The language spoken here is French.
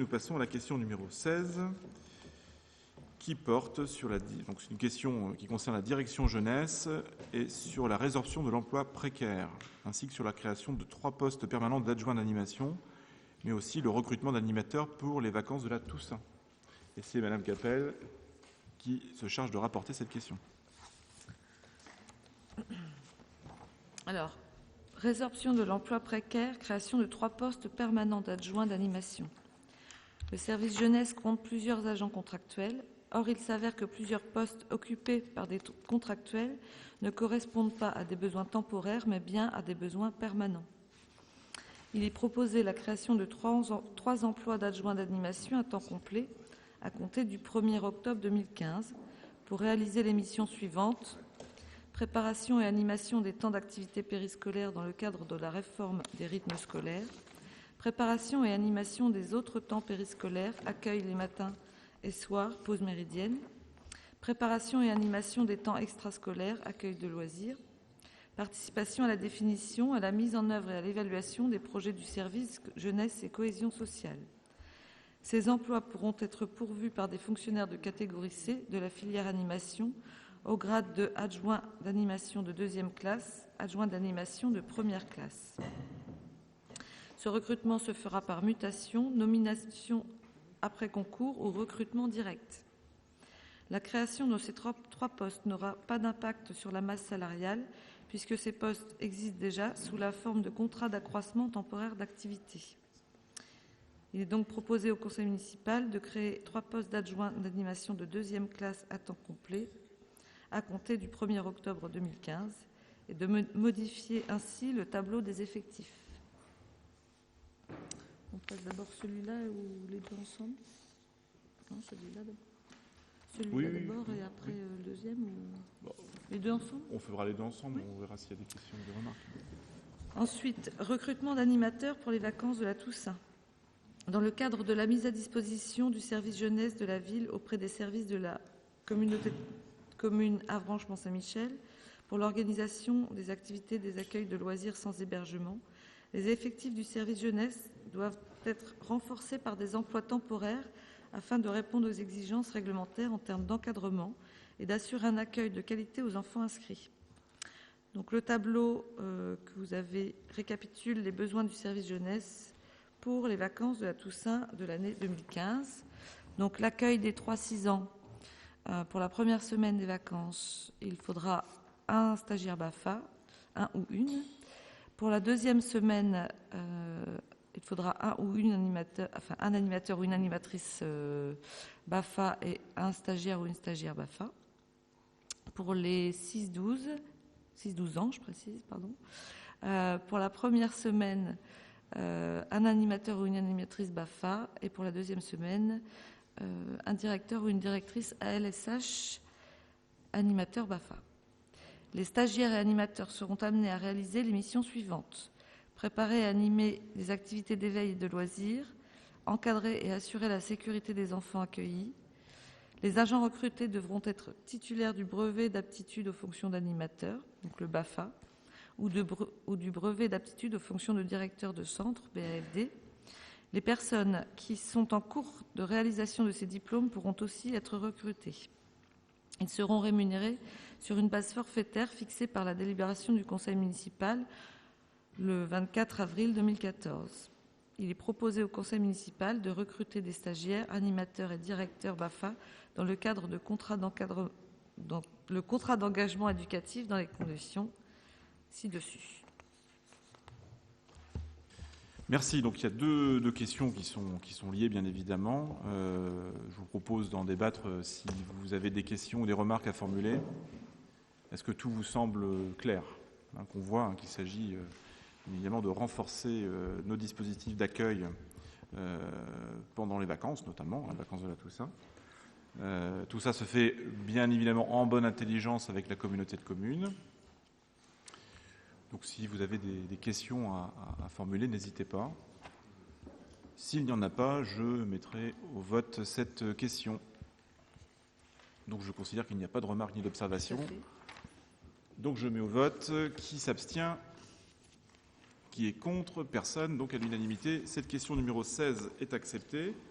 nous passons à la question numéro 16, qui porte sur donc c'est une question qui concerne la direction jeunesse et sur la résorption de l'emploi précaire, ainsi que sur la création de 3 postes permanents d'adjoints d'animation, mais aussi le recrutement d'animateurs pour les vacances de la Toussaint. Et c'est Madame Capel qui se charge de rapporter cette question. Alors, résorption de l'emploi précaire, création de 3 postes permanents d'adjoints d'animation. Le service jeunesse compte plusieurs agents contractuels. Or, il s'avère que plusieurs postes occupés par des contractuels ne correspondent pas à des besoins temporaires, mais bien à des besoins permanents. Il est proposé la création de 3 emplois d'adjoints d'animation à temps complet à compter du 1er octobre 2015 pour réaliser les missions suivantes. Préparation et animation des temps d'activité périscolaire dans le cadre de la réforme des rythmes scolaires. Préparation et animation des autres temps périscolaires, accueil les matins et soirs, pause méridienne. Préparation et animation des temps extrascolaires, accueil de loisirs. Participation à la définition, à la mise en œuvre et à l'évaluation des projets du service jeunesse et cohésion sociale. Ces emplois pourront être pourvus par des fonctionnaires de catégorie C de la filière animation au grade de adjoint d'animation de 2e classe, adjoint d'animation de 1re classe. Ce recrutement se fera par mutation, nomination après concours ou recrutement direct. La création de ces 3 postes n'aura pas d'impact sur la masse salariale puisque ces postes existent déjà sous la forme de contrats d'accroissement temporaire d'activité. Il est donc proposé au conseil municipal de créer 3 postes d'adjoints d'animation de 2e classe à temps complet à compter du 1er octobre 2015 et de modifier ainsi le tableau des effectifs. On passe d'abord celui-là ou les deux ensemble? Non, celui-là d'abord. Celui-là d'abord et après le deuxième ou... Les deux ensemble? On fera les deux ensemble, on verra s'il y a des questions ou des remarques. Ensuite, recrutement d'animateurs pour les vacances de la Toussaint. Dans le cadre de la mise à disposition du service jeunesse de la ville auprès des services de la communauté commune Avranches-Mont-Saint-Michel pour l'organisation des activités des accueils de loisirs sans hébergement, les effectifs du service jeunesse doivent être renforcés par des emplois temporaires afin de répondre aux exigences réglementaires en termes d'encadrement et d'assurer un accueil de qualité aux enfants inscrits. Donc, le tableau que vous avez récapitule les besoins du service jeunesse pour les vacances de la Toussaint de l'année 2015. Donc, l'accueil des 3-6 ans, pour la première semaine des vacances, il faudra un stagiaire BAFA, un ou une. Pour la deuxième semaine, il faudra un animateur ou une animatrice BAFA et un stagiaire ou une stagiaire BAFA. Pour les 6-12 ans, je précise, pardon. Pour la première semaine, un animateur ou une animatrice BAFA et pour la deuxième semaine, un directeur ou une directrice ALSH animateur BAFA. Les stagiaires et animateurs seront amenés à réaliser les missions suivantes: préparer et animer des activités d'éveil et de loisirs, encadrer et assurer la sécurité des enfants accueillis. Les agents recrutés devront être titulaires du brevet d'aptitude aux fonctions d'animateur, donc le BAFA, ou du brevet d'aptitude aux fonctions de directeur de centre, BAFD. Les personnes qui sont en cours de réalisation de ces diplômes pourront aussi être recrutées. Ils seront rémunérés sur une base forfaitaire fixée par la délibération du conseil municipal le 24 avril 2014. Il est proposé au conseil municipal de recruter des stagiaires, animateurs et directeurs BAFA dans le cadre de contrats d'engagement éducatif dans les conditions ci-dessus. Merci. Donc il y a deux questions qui sont liées, bien évidemment. Je vous propose d'en débattre si vous avez des questions ou des remarques à formuler. Est-ce que tout vous semble clair, qu'on voit qu'il s'agit évidemment de renforcer nos dispositifs d'accueil pendant les vacances, notamment les vacances de la Toussaint. Tout ça se fait bien évidemment en bonne intelligence avec la communauté de communes. Donc si vous avez des questions à formuler, n'hésitez pas. S'il n'y en a pas, je mettrai au vote cette question. Donc je considère qu'il n'y a pas de remarques ni d'observations. Donc je mets au vote. Qui s'abstient? Qui est contre? Personne. Donc à l'unanimité, cette question numéro 16 est acceptée.